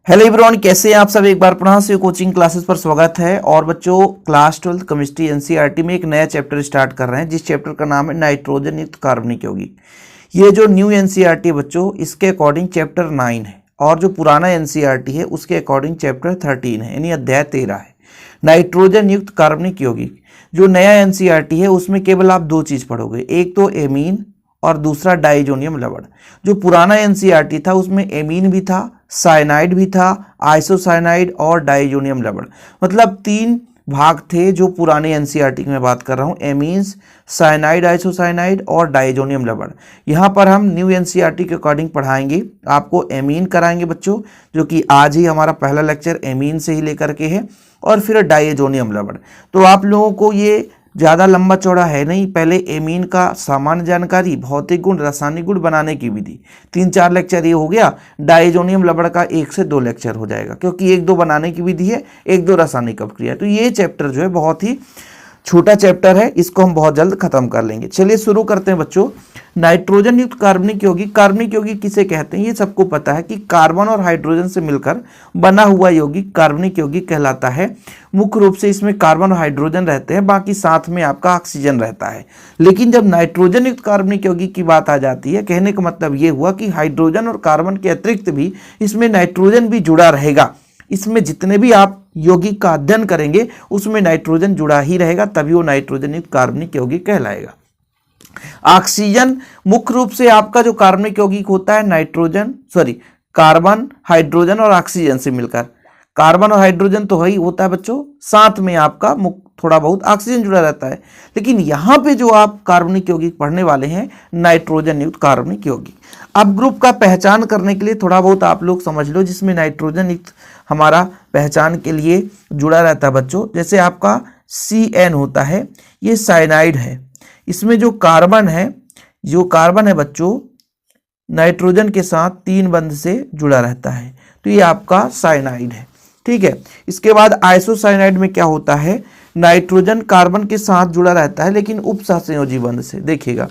Hello everyone, कैसे हैं आप सब। एक बार पुनः से कोचिंग क्लासेस पर स्वागत है। और बच्चों, क्लास 12 केमिस्ट्री एनसीईआरटी में एक नया चैप्टर स्टार्ट कर रहे हैं, जिस चैप्टर का नाम है नाइट्रोजन युक्त कार्बनिक यौगिक। ये जो न्यू एनसीईआरटी है बच्चों, इसके अकॉर्डिंग चैप्टर 9 है, और जो पुराना एनसीईआरटी है उसके अकॉर्डिंग चैप्टर 13 है, यानी अध्याय 13 है, नाइट्रोजन युक्त कार्बनिक यौगिक। जो नया एनसीईआरटी है उसमें केवल आप दो चीज़ पढ़ोगे, एक तो एमीन और दूसरा डाइजोनियम लवण। जो पुराना एनसीईआरटी था उसमें एमीन भी था, साइनाइड भी था, आइसोसाइनाइड और डाइजोनियम लवण, मतलब तीन भाग थे। जो पुराने एनसीईआरटी की मैं बात कर रहा हूँ, एमीन्स, साइनाइड, आइसोसाइनाइड और डाइजोनियम लवण। यहाँ पर हम न्यू एनसीईआरटी के अकॉर्डिंग पढ़ाएंगे। आपको एमीन कराएंगे बच्चों, जो कि आज ही हमारा पहला लेक्चर एमीन से ही लेकर के है, और फिर डाइजोनियम लवण। तो आप लोगों को ये ज़्यादा लंबा चौड़ा है नहीं, पहले एमीन का सामान्य जानकारी, भौतिक गुण, रासायनिक गुण बनाने की विधि, 3-4 लेक्चर ये हो गया। डाइजोनियम लवण का 1 से 2 लेक्चर हो जाएगा, क्योंकि 1-2 बनाने की विधि है, 1-2 रासायनिक अपक्रिया। तो ये चैप्टर जो है बहुत ही छोटा चैप्टर है, इसको हम बहुत जल्द खत्म कर लेंगे। चलिए शुरू करते हैं बच्चों। नाइट्रोजन युक्त कार्बनिक यौगिक, कार्बनिक यौगिक किसे कहते हैं ये सबको पता है कि कार्बन और हाइड्रोजन से मिलकर बना हुआ यौगिक कार्बनिक यौगिक कहलाता है। मुख्य रूप से इसमें कार्बन और हाइड्रोजन रहते हैं, बाकी साथ में आपका ऑक्सीजन रहता है। लेकिन जब नाइट्रोजन युक्त कार्बनिक यौगिक की बात आ जाती है, कहने का मतलब ये हुआ कि हाइड्रोजन और कार्बन के अतिरिक्त भी इसमें नाइट्रोजन भी जुड़ा रहेगा। इसमें जितने भी आप यौगिक का अध्ययन करेंगे उसमें नाइट्रोजन जुड़ा ही रहेगा, तभी वो नाइट्रोजन युक्त कार्बनिक यौगिक कहलाएगा। ऑक्सीजन मुख्य रूप से आपका जो कार्बनिक यौगिक होता है कार्बन, हाइड्रोजन और ऑक्सीजन से मिलकर। कार्बन और हाइड्रोजन तो वही होता है बच्चों, साथ में आपका थोड़ा बहुत ऑक्सीजन जुड़ा रहता है। लेकिन यहाँ पे जो आप कार्बनिक यौगिक पढ़ने वाले हैं, नाइट्रोजन युक्त कार्बनिक यौगिक। अब ग्रुप का पहचान करने के लिए थोड़ा बहुत आप लोग समझ लो, जिसमें नाइट्रोजन युक्त हमारा पहचान के लिए जुड़ा रहता है बच्चों। जैसे आपका CN होता है, ये साइनाइड है। इसमें जो कार्बन है बच्चों, नाइट्रोजन के साथ 3 बंध से जुड़ा रहता है, तो ये आपका साइनाइड है। ठीक है। इसके बाद आइसोसाइनाइड में क्या होता है, नाइट्रोजन कार्बन के साथ जुड़ा रहता है, लेकिन उपसहसंयोजी बंध से। देखिएगा,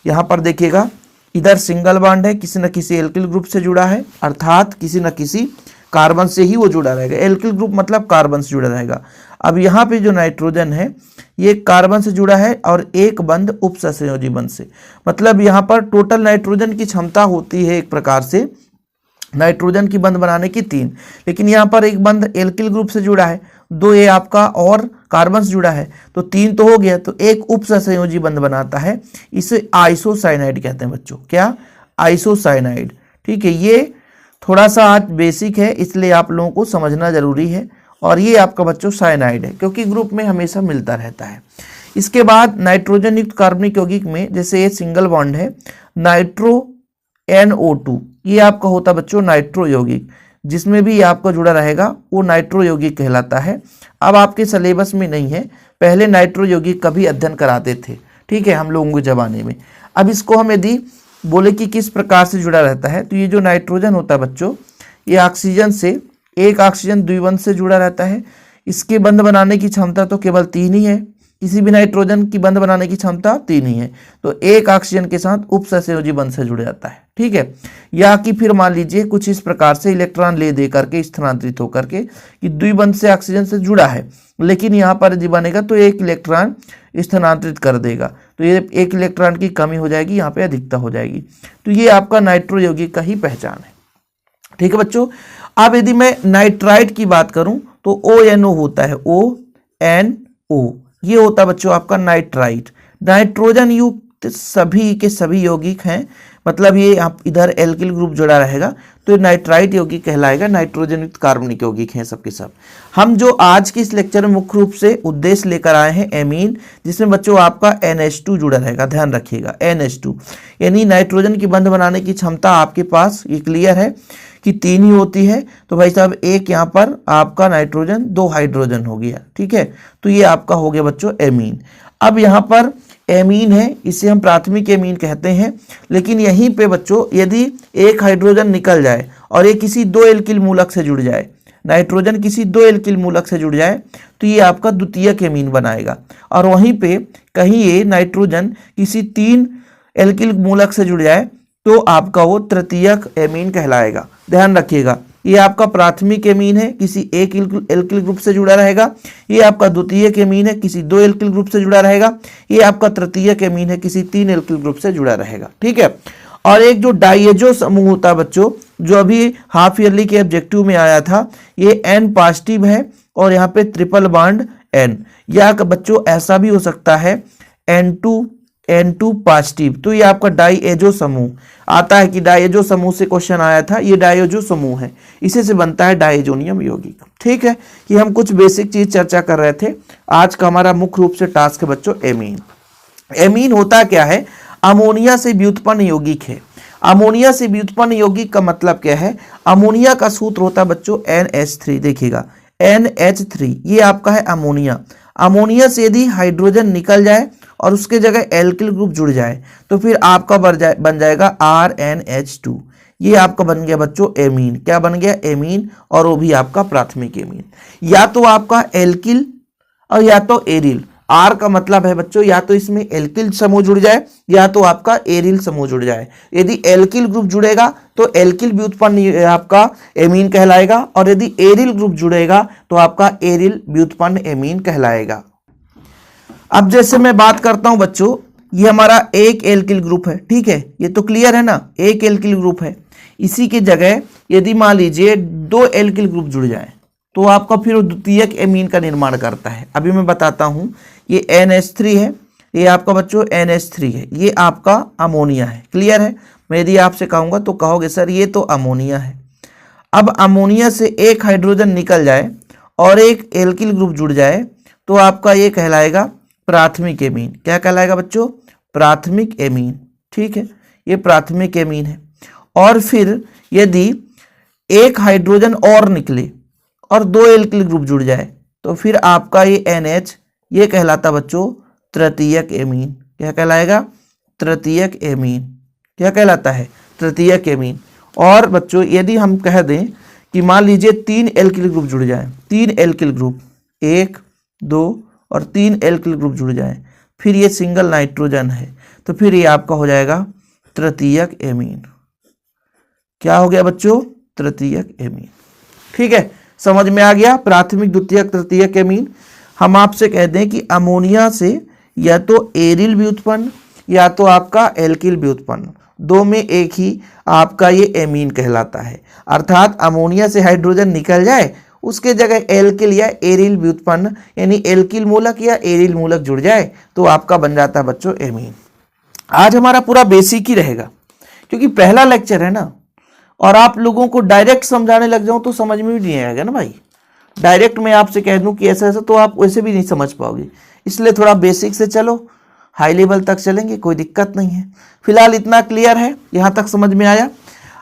यहाँ पर देखिएगा, इधर सिंगल बॉन्ड है, किसी न किसी एल्किल ग्रुप से जुड़ा है, अर्थात किसी न किसी कार्बन से ही वो जुड़ा रहेगा। एल्किल ग्रुप मतलब कार्बन से जुड़ा रहेगा। अब यहाँ पे जो नाइट्रोजन है ये कार्बन से जुड़ा है और एक बंध उपसहसंयोजी बंध से। मतलब यहाँ पर टोटल नाइट्रोजन की क्षमता होती है एक प्रकार से नाइट्रोजन की बंध बनाने की 3, लेकिन यहाँ पर एक बंध एल्किल ग्रुप से जुड़ा है, 2 ये आपका और कार्बन से जुड़ा है, तो 3 तो हो गया, तो एक उपसहसंयोजी बंध बनाता है। इसे आइसोसाइनाइड कहते हैं बच्चों। क्या? आइसोसाइनाइड। ठीक है। ये थोड़ा सा आज बेसिक है, इसलिए आप लोगों को समझना जरूरी है। और ये आपका बच्चों साइनाइड है, क्योंकि ग्रुप में हमेशा मिलता रहता है। इसके बाद नाइट्रोजन युक्त कार्बनिक यौगिक में जैसे ये सिंगल बॉन्ड है, नाइट्रो NO2, ये आपका होता बच्चों नाइट्रो यौगिक। जिसमें भी आपका जुड़ा रहेगा वो नाइट्रो यौगिक कहलाता है। अब आपके सिलेबस में नहीं है, पहले नाइट्रो यौगिक का भी अध्ययन कराते थे, ठीक है, हम लोगों के जमाने में। अब इसको हम यदि बोले कि किस प्रकार से जुड़ा रहता है, तो ये जो नाइट्रोजन होता है बच्चों, ये ऑक्सीजन से, एक ऑक्सीजन द्विबंध से जुड़ा रहता है। इसके बंध बनाने की क्षमता तो केवल 3 ही है, किसी भी नाइट्रोजन की बंध बनाने की क्षमता 3 ही है, तो एक ऑक्सीजन के साथ उपसहसंयोजी बंध से जुड़ जाता है। ठीक है। या कि फिर मान लीजिए कुछ इस प्रकार से इलेक्ट्रॉन ले दे करके स्थानांतरित होकर के कि द्विबंध से ऑक्सीजन से जुड़ा है, लेकिन यहाँ पर यदि बनेगा तो एक इलेक्ट्रॉन स्थानांतरित कर देगा, तो ये एक इलेक्ट्रॉन की कमी हो जाएगी, यहाँ पे अधिकता हो जाएगी। तो ये आपका नाइट्रो यौगिक का ही पहचान है। ठीक है बच्चों। अब यदि मैं नाइट्राइट की बात करूं तो ONO होता है, ONO, ये होता है बच्चों आपका नाइट्राइट। नाइट्रोजन युक्त सभी के सभी यौगिक हैं, मतलब ये आप इधर एल्किल ग्रुप जुड़ा रहेगा, तो नाइट्राइट यौगिक कहलाएगा। नाइट्रोजन युक्त कार्बनिक यौगिक हैं सबके सब। हम जो आज के इस लेक्चर में मुख्य रूप से उद्देश्य लेकर आए हैं एमीन, जिसमें बच्चों आपका NH2 जुड़ा रहेगा, ध्यान रखिएगा, NH2, यानी नाइट्रोजन की बंध बनाने की क्षमता आपके पास ये क्लियर है कि 3 ही होती है। तो भाई साहब, एक यहाँ पर आपका नाइट्रोजन, 2 हाइड्रोजन हो गया। ठीक है। तो ये आपका हो गया बच्चों एमीन। अब यहाँ पर एमीन है, इसे हम प्राथमिक एमीन कहते हैं। लेकिन यहीं पे बच्चों यदि एक हाइड्रोजन निकल जाए और ये किसी 2 एल्किल मूलक से जुड़ जाए, नाइट्रोजन किसी 2 एल्किल मूलक से जुड़ जाए, तो ये आपका द्वितीयक एमीन बनाएगा। और वहीं पे कहीं ये नाइट्रोजन किसी 3 एल्किल मूलक से जुड़ जाए तो आपका वो तृतीयक एमीन कहलाएगा। ध्यान रखिएगा, ये आपका प्राथमिक एमीन है, किसी एक एल्किल ग्रुप से जुड़ा रहेगा। ये आपका द्वितीयक एमीन है, किसी 2 एल्किल ग्रुप से जुड़ा रहेगा। ये आपका तृतीयक एमीन है, किसी 3 एल्किल ग्रुप से जुड़ा रहेगा। ठीक है। और एक जो डाइएजो समूह होता है बच्चों, जो अभी हाफ ईयरली के ऑब्जेक्टिव में आया था, ये N पॉजिटिव है और यहाँ पे ट्रिपल बॉन्ड N, या बच्चों ऐसा भी हो सकता है N2 पॉजिटिव। तो ये आपका डाइएजो समूह आता है कि डाइएजो समूह से क्वेश्चन आया था, ये डाइएजो समूह है, इसी से बनता है डाइएजोनियम यौगिक। ठीक है, ये हम कुछ बेसिक चीज चर्चा कर रहे थे। आज का हमारा मुख्य रूप से टास्क है बच्चों एमीन। एमीन होता क्या है? अमोनिया से व्युत्पन्न यौगिक है। अमोनिया से व्युत्पन्न यौगिक का मतलब क्या है? अमोनिया का सूत्र होता है बच्चों NH3। देखिएगा NH3, ये आपका है अमोनिया। अमोनिया से यदि हाइड्रोजन निकल जाए और उसके जगह एल्किल ग्रुप जुड़ जाए तो फिर आपका बन जाएगा RNH2। ये आपका बन गया बच्चों एमीन। क्या बन गया? एमीन, और वो भी आपका प्राथमिक एमीन। या तो आपका एल्किल और या तो एरिल। आर का मतलब है बच्चों या तो इसमें एल्किल समूह जुड़ जाए या तो आपका एरिल समूह जुड़ जाए। यदि एल्किल ग्रुप जुड़ेगा तो एल्किल व्युत्पन्न आपका एमीन कहलाएगा, और यदि एरिल ग्रुप जुड़ेगा तो आपका एरिल व्युत्पन्न एमीन कहलाएगा। अब जैसे मैं बात करता हूं बच्चों, ये हमारा एक एल्किल ग्रुप है। ठीक है, ये तो क्लियर है ना, एक एल्किल ग्रुप है। इसी की जगह यदि मान लीजिए 2 एल्किल ग्रुप जुड़ जाए तो आपका फिर वो द्वितीयक एमीन का निर्माण करता है। अभी मैं बताता हूं, ये NH3 है, ये आपका बच्चों NH3 है, ये आपका अमोनिया है। क्लियर है? मैं यदि आपसे कहूंगा तो कहोगे सर ये तो अमोनिया है। अब अमोनिया से एक हाइड्रोजन निकल जाए और एक एल्किल ग्रुप जुड़ जाए तो आपका ये कहलाएगा प्राथमिक एमीन। क्या कहलाएगा बच्चों? प्राथमिक एमीन। ठीक है, ये प्राथमिक एमीन है। और फिर यदि एक हाइड्रोजन और निकले और 2 एल्किल ग्रुप जुड़ जाए तो फिर आपका ये NH, ये कहलाता बच्चों तृतीयक एमीन। क्या कहलाएगा? तृतीयक एमीन। क्या कहलाता है? तृतीयक एमीन। और बच्चों यदि हम कह दें कि मान लीजिए 3 एल्किल ग्रुप जुड़ जाए, 3 एल्किल ग्रुप, 1, 2 और 3 एल्किल ग्रुप जुड़ जाए, फिर ये सिंगल नाइट्रोजन है, तो फिर ये आपका हो जाएगा तृतीयक एमीन। क्या हो गया बच्चों? तृतीयक एमीन। ठीक है, समझ में आ गया? प्राथमिक, द्वितीयक, तृतीयक एमीन। हम आपसे कह दें कि अमोनिया से या तो एरिल व्युत्पन्न या तो आपका एल्किल व्युत्पन्न, दो में एक ही आपका ये एमीन कहलाता है। अर्थात अमोनिया से हाइड्रोजन निकल जाए, उसके जगह एल्किल या एरिल व्युत्पन्न यानी एल्किल मूलक या एरिल मूलक जुड़ जाए तो आपका बन जाता है बच्चों एमीन। आज हमारा पूरा बेसिक ही रहेगा क्योंकि पहला लेक्चर है ना, और आप लोगों को डायरेक्ट समझाने लग जाऊं तो समझ में भी नहीं आएगा ना भाई। डायरेक्ट मैं आपसे कह दूं कि ऐसा ऐसा तो आप वैसे भी नहीं समझ पाओगे, इसलिए थोड़ा बेसिक से चलो, हाई लेवल तक चलेंगे, कोई दिक्कत नहीं है। फिलहाल इतना क्लियर है, यहां तक समझ में आया।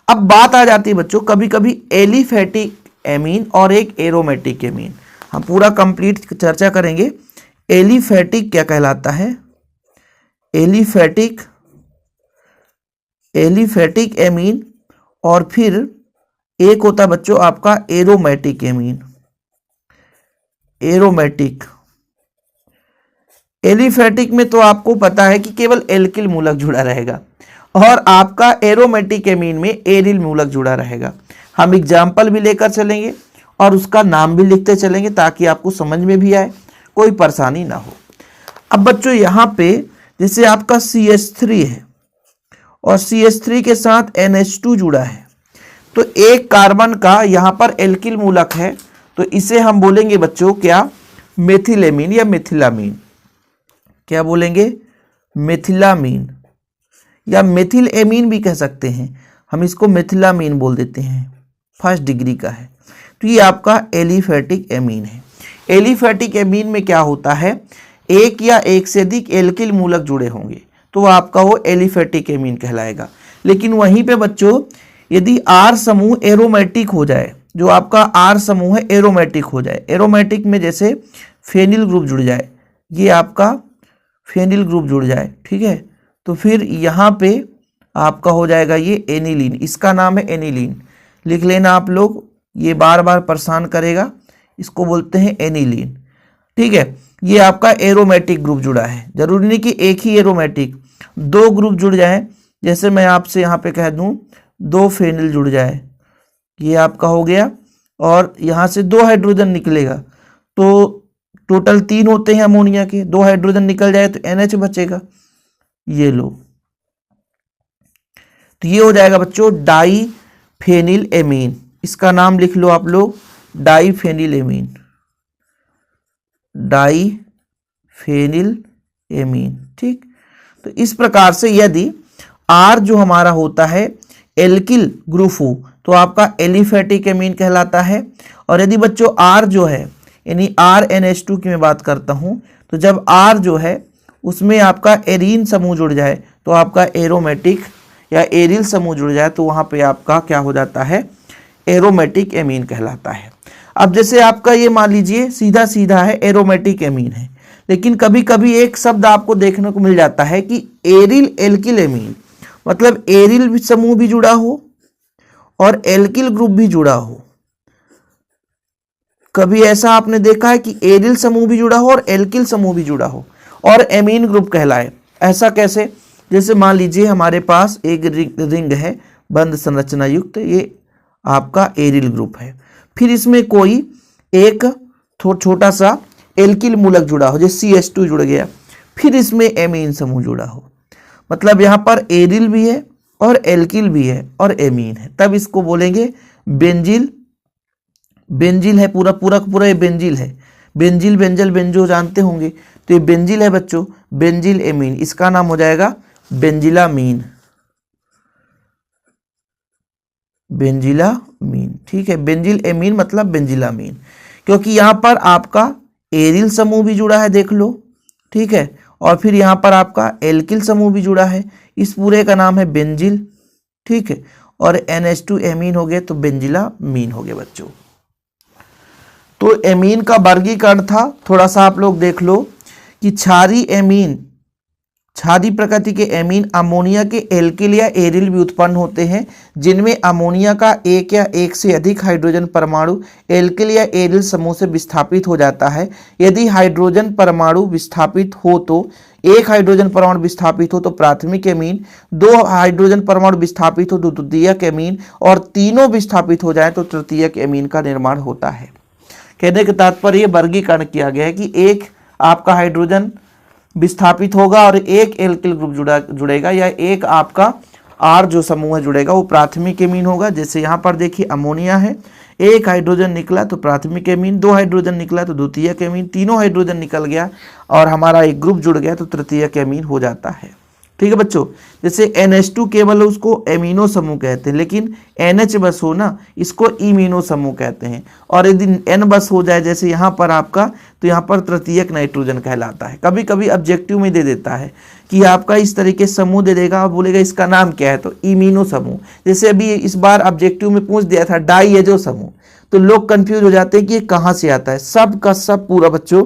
अब बात आ जाती है बच्चों कभी कभी एलिफेटिक एमीन और एक एरोमेटिक एमीन। हम पूरा कंप्लीट चर्चा करेंगे। एलिफेटिक क्या कहलाता है? एलिफेटिक एमीन, और फिर एक होता है बच्चों आपका एरोमेटिक एमीन। एरोमेटिक, एलिफेटिक में तो आपको पता है कि केवल एल्किल मूलक जुड़ा रहेगा, और आपका एरोमेटिक एमीन में एरिल मूलक जुड़ा रहेगा। हम एग्जाम्पल भी लेकर चलेंगे और उसका नाम भी लिखते चलेंगे ताकि आपको समझ में भी आए, कोई परेशानी ना हो। अब बच्चों यहाँ पे जैसे आपका CH3 है और CH3 के साथ NH2 जुड़ा है, तो एक कार्बन का यहाँ पर एल्किल मूलक है, तो इसे हम बोलेंगे बच्चों क्या? मेथिलेमीन या मिथिलामीन। क्या बोलेंगे? मिथिलामीन या मेथिल एमीन भी कह सकते हैं। हम इसको मिथिलामीन बोल देते हैं, फर्स्ट डिग्री का है। तो ये आपका एलिफेटिक एमीन है। एलिफेटिक एमीन में क्या होता है? एक या एक से अधिक एल्किल मूलक जुड़े होंगे तो आपका वो एलिफेटिक एमीन कहलाएगा। लेकिन वहीं पे बच्चों यदि R समूह एरोमेटिक हो जाए, जो आपका R समूह है एरोमेटिक हो जाए, एरोमेटिक में जैसे फेनिल ग्रुप जुड़ जाए, ये आपका फेनिल ग्रुप जुड़ जाए, ठीक है, तो फिर यहाँ पे आपका हो जाएगा ये एनिलीन। इसका नाम है एनिलीन, लिख लेना आप लोग, ये बार बार परेशान करेगा, इसको बोलते हैं एनिलीन। ठीक है, ये आपका एरोमेटिक ग्रुप जुड़ा है। जरूरी नहीं कि एक ही एरोमेटिक, 2 ग्रुप जुड़ जाए, जैसे मैं आपसे यहाँ पे कह दूं 2 फेनिल जुड़ जाए, ये आपका हो गया, और यहाँ से 2 हाइड्रोजन निकलेगा तो टोटल 3 होते हैं अमोनिया के, 2 हाइड्रोजन निकल जाए तो NH बचेगा। ये लो, तो ये हो जाएगा बच्चों डाई फेनिल एमीन। इसका नाम लिख लो आप लोग, di phenyl amine, di phenyl amine. ठीक, तो इस प्रकार से यदि R जो हमारा होता है एल्किल ग्रुप हो तो आपका एलिफेटिक एमीन कहलाता है। और यदि बच्चों R जो है यानी RNH2 की मैं बात करता हूं, तो जब R जो है उसमें आपका एरीन समूह जुड़ जाए तो आपका एरोमेटिक या एरिल समूह जुड़ जाए तो वहां पे आपका क्या हो जाता है, एरोमेटिक एमीन कहलाता है। अब जैसे आपका ये मान लीजिए सीधा सीधा है एरोमेटिक एमीन है, लेकिन कभी कभी एक शब्द आपको देखने को मिल जाता है कि एरिल एल्किल एमीन, मतलब एरिल समूह भी जुड़ा हो और एल्किल ग्रुप भी जुड़ा हो। कभी ऐसा आपने देखा है कि एरिल समूह भी जुड़ा हो और एल्किल समूह भी जुड़ा हो और एमीन ग्रुप कहलाए। ऐसा कैसे? जैसे मान लीजिए हमारे पास एक रिंग है बंद संरचना युक्त, ये आपका एरिल ग्रुप है, फिर इसमें कोई एक छोटा सा एल्किल मूलक जुड़ा हो, जैसे CH2 जुड़ गया, फिर इसमें एमीन समूह जुड़ा हो, मतलब यहाँ पर एरिल भी है और एल्किल भी है और एमीन है, तब इसको बोलेंगे बेंजिल। बेंजिल है पूरा पूरा पूरा, ये बेंजिल है। बेंजिल बेंजल बेंजो जानते होंगे, तो ये बेंजिल है बच्चों, बेंजिल एमीन, इसका नाम हो जाएगा बेंजिलामीन, बेंजिलामीन। ठीक है, बेंजिल एमीन मतलब बेंजिलामीन, क्योंकि यहां पर आपका एरिल समूह भी जुड़ा है, देख लो। ठीक है, और फिर यहां पर आपका एल्किल समूह भी जुड़ा है, इस पूरे का नाम है बेंजिल। ठीक है, और NH2 एमीन हो गए तो बेंजिलामीन हो गए बच्चों। तो एमीन का वर्गीकरण था, थोड़ा सा आप लोग देख लो कि क्षारीय एमीन, क्षारीय प्रकृति के एमीन अमोनिया के एल्किल या एरिल भी उत्पन्न होते हैं, जिनमें अमोनिया का एक या एक से अधिक हाइड्रोजन परमाणु एल्किल या एरिल समूह से विस्थापित हो जाता है। यदि हाइड्रोजन परमाणु विस्थापित हो तो एक हाइड्रोजन परमाणु विस्थापित हो तो प्राथमिक एमीन, 2 हाइड्रोजन परमाणु विस्थापित हो तो द्वितीयक एमीन, और तीनों विस्थापित हो जाए तो तृतीयक एमीन का निर्माण होता है। कहने का तात्पर्य वर्गीकरण किया गया है कि एक आपका हाइड्रोजन विस्थापित होगा और एक एल्किल ग्रुप जुड़ेगा, या एक आपका R जो समूह है जुड़ेगा, वो प्राथमिक एमीन होगा। जैसे यहाँ पर देखिए अमोनिया है, एक हाइड्रोजन निकला तो प्राथमिक एमीन, 2 हाइड्रोजन निकला तो द्वितीयक एमीन, तीनों हाइड्रोजन निकल गया और हमारा एक ग्रुप जुड़ गया तो तृतीयक एमीन हो जाता है। ठीक है बच्चों, जैसे NH2 केवल उसको एमिनो समूह कहते हैं, लेकिन NH बस हो ना, इसको इमिनो समूह कहते हैं। और यदि N बस हो जाए जैसे यहाँ पर आपका, तो यहाँ पर तृतीयक नाइट्रोजन कहलाता है। कभी कभी ऑब्जेक्टिव में दे देता है कि आपका इस तरीके समूह दे देगा और बोलेगा इसका नाम क्या है, तो इमिनो समूह। जैसे अभी इस बार ऑब्जेक्टिव में पूछ दिया था डाइएजो समूह, तो लोग कंफ्यूज हो जाते हैं कि ये कहाँ से आता है। सब का सब पूरा बच्चों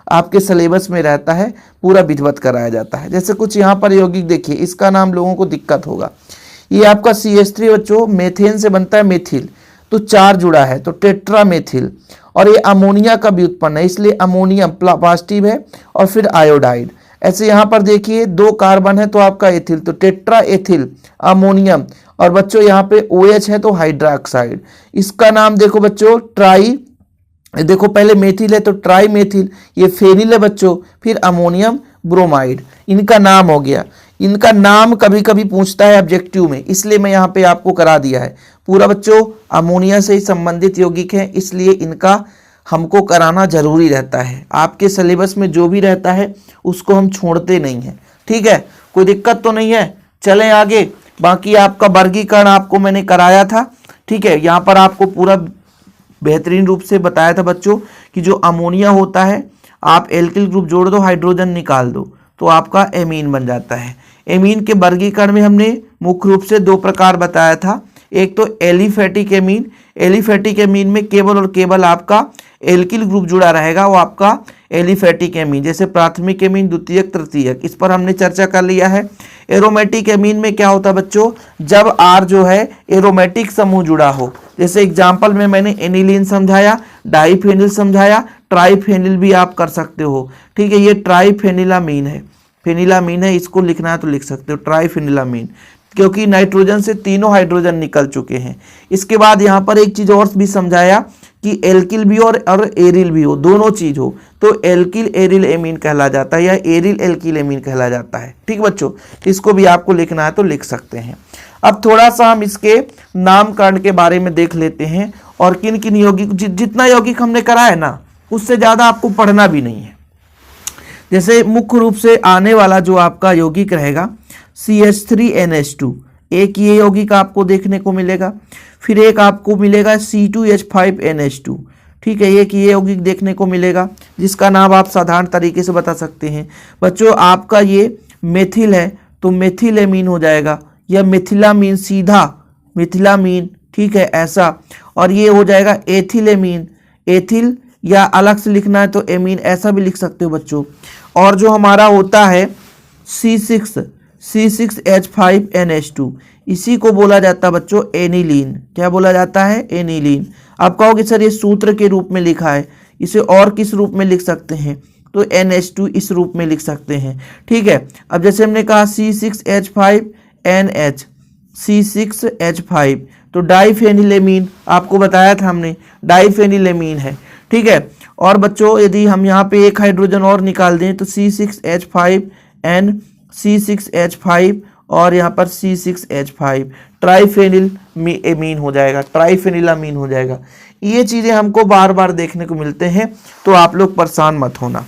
आपके सिलेबस में रहता है, पूरा विधिवत कराया जाता है। जैसे कुछ यहाँ पर यौगिक देखिए, इसका नाम लोगों को दिक्कत होगा। ये आपका CH3 बच्चों मेथेन से बनता है, मेथिल, तो 4 जुड़ा है तो टेट्रा मेथिल, और ये अमोनिया का भी उत्पन्न है, इसलिए अमोनियम पॉजिटिव है और फिर आयोडाइड। ऐसे यहाँ पर देखिए 2 कार्बन है तो आपका एथिल, तो टेट्रा एथिल अमोनियम, और बच्चों यहाँ पे OH है तो हाइड्रोक्साइड। इसका नाम देखो बच्चों ट्राई, देखो पहले मेथिल है तो ट्राई मेथिल, ये फेनिल है बच्चों, फिर अमोनियम ब्रोमाइड, इनका नाम हो गया। इनका नाम कभी कभी पूछता है ऑब्जेक्टिव में, इसलिए मैं यहाँ पे आपको करा दिया है। पूरा बच्चों अमोनिया से ही संबंधित यौगिक है, इसलिए इनका हमको कराना जरूरी रहता है। आपके सिलेबस में जो भी रहता है उसको हम छोड़ते नहीं हैं। ठीक है, कोई दिक्कत तो नहीं है। चलें आगे, बाकी आपका वर्गीकरण आपको मैंने कराया था। ठीक है, यहाँ पर आपको पूरा बेहतरीन रूप से बताया था बच्चों कि जो अमोनिया होता है, आप एल्किल ग्रुप जोड़ दो, हाइड्रोजन निकाल दो तो आपका एमीन बन जाता है। एमीन के वर्गीकरण में हमने मुख्य रूप से 2 प्रकार बताया था। एक तो एलिफेटिक एमीन, एलिफेटिक एमीन में केवल और केवल आपका एल्किल ग्रुप जुड़ा रहेगा, वो आपका एलिफेटिक एमीन, जैसे प्राथमिक एमीन, द्वितीयक, तृतीयक, इस पर हमने चर्चा कर लिया है। एरोमेटिक एमीन में क्या होता है बच्चों, जब R जो है एरोमेटिक समूह जुड़ा हो, जैसे एग्जाम्पल में मैंने एनिलीन समझाया, डाइफेनिल समझाया, ट्राइफेनिल भी आप कर सकते हो। ठीक है, ये ट्राइफेनिलामीन है, फेनिलामीन है, इसको लिखना है तो लिख सकते हो ट्राइफेनिलामीन। क्योंकि नाइट्रोजन से तीनों हाइड्रोजन निकल चुके हैं। इसके बाद यहाँ पर एक चीज और भी समझाया कि एल्किल भी और एरिल भी हो, दोनों चीज हो तो एल्किल एरिल एमीन कहला जाता है या एरिल एल्किल एमीन कहला जाता है। ठीक बच्चों, इसको भी आपको लिखना है तो लिख सकते हैं। अब थोड़ा सा हम इसके नामकरण के बारे में देख लेते हैं और किन किन यौगिक, जितना यौगिक हमने करा है ना उससे ज्यादा आपको पढ़ना भी नहीं है। जैसे मुख्य रूप से आने वाला जो आपका यौगिक रहेगा CH3NH2, एक ये यौगिक आपको देखने को मिलेगा। फिर एक आपको मिलेगा C2H5NH2, ठीक है, एक ये यौगिक देखने को मिलेगा जिसका नाम आप साधारण तरीके से बता सकते हैं। बच्चों आपका ये मेथिल है तो मेथिलेमीन हो जाएगा, या मिथिलामीन, सीधा मिथिलामीन, ठीक है ऐसा। और ये हो जाएगा एथिलेमीन, एथिल, या अलग से लिखना है तो एमीन, ऐसा भी लिख सकते हो बच्चों। और जो हमारा होता है C6H5NH2, इसी को बोला जाता है बच्चों एनिलीन। क्या बोला जाता है? एनिलीन। आप कहोगे सर ये सूत्र के रूप में लिखा है, इसे और किस रूप में लिख सकते हैं? तो NH2 इस रूप में लिख सकते हैं। ठीक है, अब जैसे हमने कहा C6H5NH, C6H5 तो डाइफेनिलेमीन, आपको बताया था हमने डाइफेनिलेमीन है। ठीक है, और बच्चों यदि हम यहाँ पे एक हाइड्रोजन और निकाल दें तो C6H5N, C6H5 और यहाँ पर C6H5 ट्राइफेनिल एमीन हो जाएगा, ट्राइफेनिलामीन हो जाएगा। ये चीज़ें हमको बार बार देखने को मिलते हैं तो आप लोग परेशान मत होना।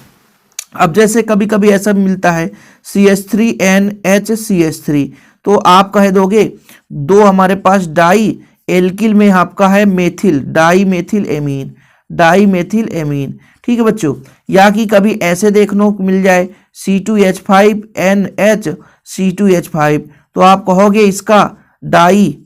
अब जैसे कभी कभी ऐसा मिलता है CH3NHCH3, तो आप कह दोगे दो हमारे पास डाई एल्किल में आपका है methyl, di methyl amine, di methyl amine. ठीक है बच्चों, या कि कभी ऐसे देखने को मिल जाए C2H5NH C2H5, तो आप कहोगे इसका डाई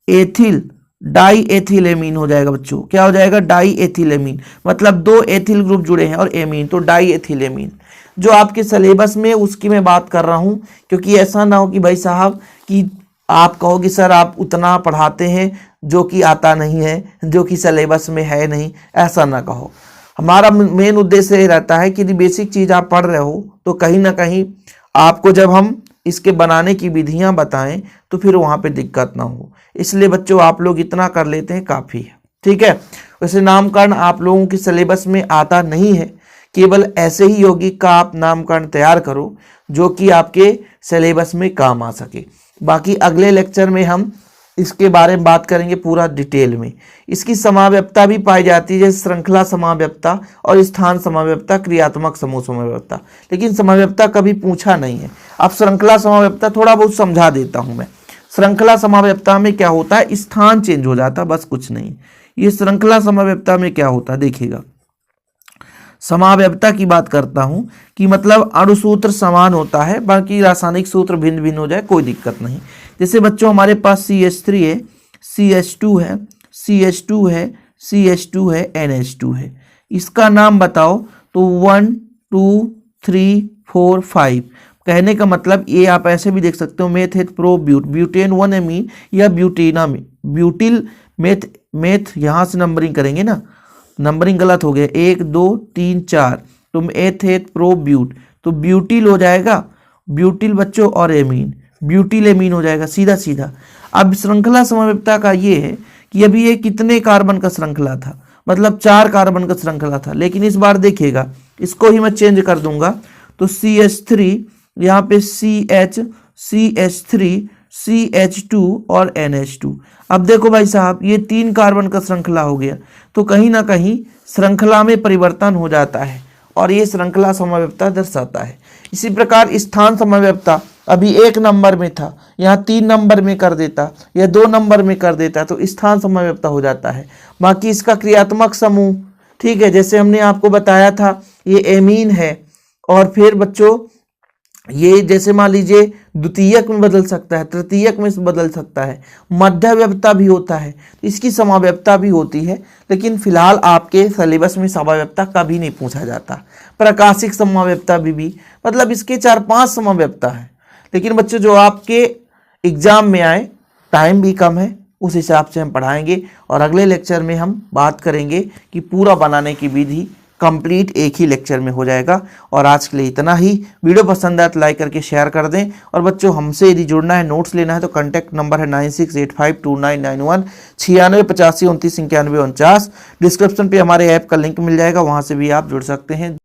एथिल, डाई एथिलेमीन हो जाएगा बच्चों। क्या हो जाएगा? डाई एथिलेमीन, मतलब दो एथिल ग्रुप जुड़े हैं और एमीन, तो डाई एथिलेमीन। जो आपके सिलेबस में उसकी मैं बात कर रहा हूं, क्योंकि ऐसा ना हो कि भाई साहब कि आप कहोगे सर आप उतना पढ़ाते हैं जो कि आता नहीं है, जो कि सिलेबस में है नहीं, ऐसा ना कहो। हमारा मेन उद्देश्य ये रहता है कि यदि बेसिक चीज आप पढ़ रहे हो तो कहीं ना कहीं आपको जब हम इसके बनाने की विधियां बताएं तो फिर वहां पे दिक्कत ना हो। इसलिए बच्चों आप लोग इतना कर लेते हैं काफी है। ठीक है, वैसे नामकरण आप लोगों के सिलेबस में आता नहीं है, केवल ऐसे ही यौगिक का आप नामकरण तैयार करो जो कि आपके सिलेबस में काम आ सके। बाकी अगले लेक्चर में हम इसके बारे में बात करेंगे पूरा डिटेल में। इसकी समाव्यपता भी पाई जाती है, जैसे श्रृंखला समाव्यपता और स्थान समाव्यपता, क्रियात्मक समूह समाव्यपता, लेकिन समाव्यपता कभी पूछा नहीं है। अब श्रृंखला समाव्यपता थोड़ा बहुत समझा देता हूं मैं। श्रृंखला समाव्यपता में क्या होता है? स्थान चेंज हो जाता, बस कुछ नहीं। ये श्रृंखला समाव्यपता में क्या होता है देखिएगा। समाव्यपता की बात करता हूं कि मतलब अणुसूत्र समान होता है, बाकी रासायनिक सूत्र भिन्न भिन्न हो जाए कोई दिक्कत नहीं। जैसे बच्चों हमारे पास CH3 है, CH2 है, CH2 है, CH2 है, NH2 है। इसका नाम बताओ तो 1 2 3 4 5। कहने का मतलब ये आप ऐसे भी देख सकते हो, मेथ एथ प्रो ब्यूट, ब्यूटेन 1 एमीन या ब्यूटेनामीन, ब्यूटिल मेथ, मेथ यहाँ से नंबरिंग करेंगे ना, नंबरिंग गलत हो गया, 1 2 3 4, तो एथ एथ प्रो ब्यूट, तो ब्यूटिल हो जाएगा, ब्यूटिल बच्चों और एमीन, ब्यूटिल एमीन हो जाएगा सीधा सीधा। अब श्रृंखला समाव्यपता का ये है कि अभी ये कितने कार्बन का श्रृंखला था, मतलब 4 कार्बन का श्रृंखला था, लेकिन इस बार देखिएगा इसको ही मैं चेंज कर दूंगा तो CH3 यहाँ पे CH, CH3, CH2 और NH2। अब देखो भाई साहब ये 3 कार्बन का श्रृंखला हो गया, तो कहीं ना कहीं श्रृंखला में परिवर्तन हो जाता है और ये श्रृंखला समाव्यपता दर्शाता है। इसी प्रकार स्थान समाव्यपता अभी 1 नंबर में था, यहाँ 3 नंबर में कर देता या 2 नंबर में कर देता तो स्थान समाव्यपता हो जाता है। बाकी इसका क्रियात्मक समूह, ठीक है, जैसे हमने आपको बताया था ये एमीन है, और फिर बच्चों ये जैसे मान लीजिए द्वितीयक में बदल सकता है, तृतीयक में बदल सकता है, मध्यव्यपता भी होता है, इसकी समाव्यपता भी होती है, लेकिन फिलहाल आपके सिलेबस में समाव्यपता कभी नहीं पूछा जाता। प्रकाशिक समाव्यपता भी मतलब इसके 4-5 समाव्यपता है, लेकिन बच्चों जो आपके एग्जाम में आए, टाइम भी कम है, उस हिसाब से हम पढ़ाएंगे और अगले लेक्चर में हम बात करेंगे कि पूरा बनाने की विधि कंप्लीट एक ही लेक्चर में हो जाएगा। और आज के लिए इतना ही। वीडियो पसंद आए तो लाइक करके शेयर कर दें। और बच्चों हमसे यदि जुड़ना है, नोट्स लेना है तो कॉन्टैक्ट नंबर है 96852991 96852991। डिस्क्रिप्शन पे हमारे ऐप का लिंक मिल जाएगा, वहां से भी आप जुड़ सकते हैं।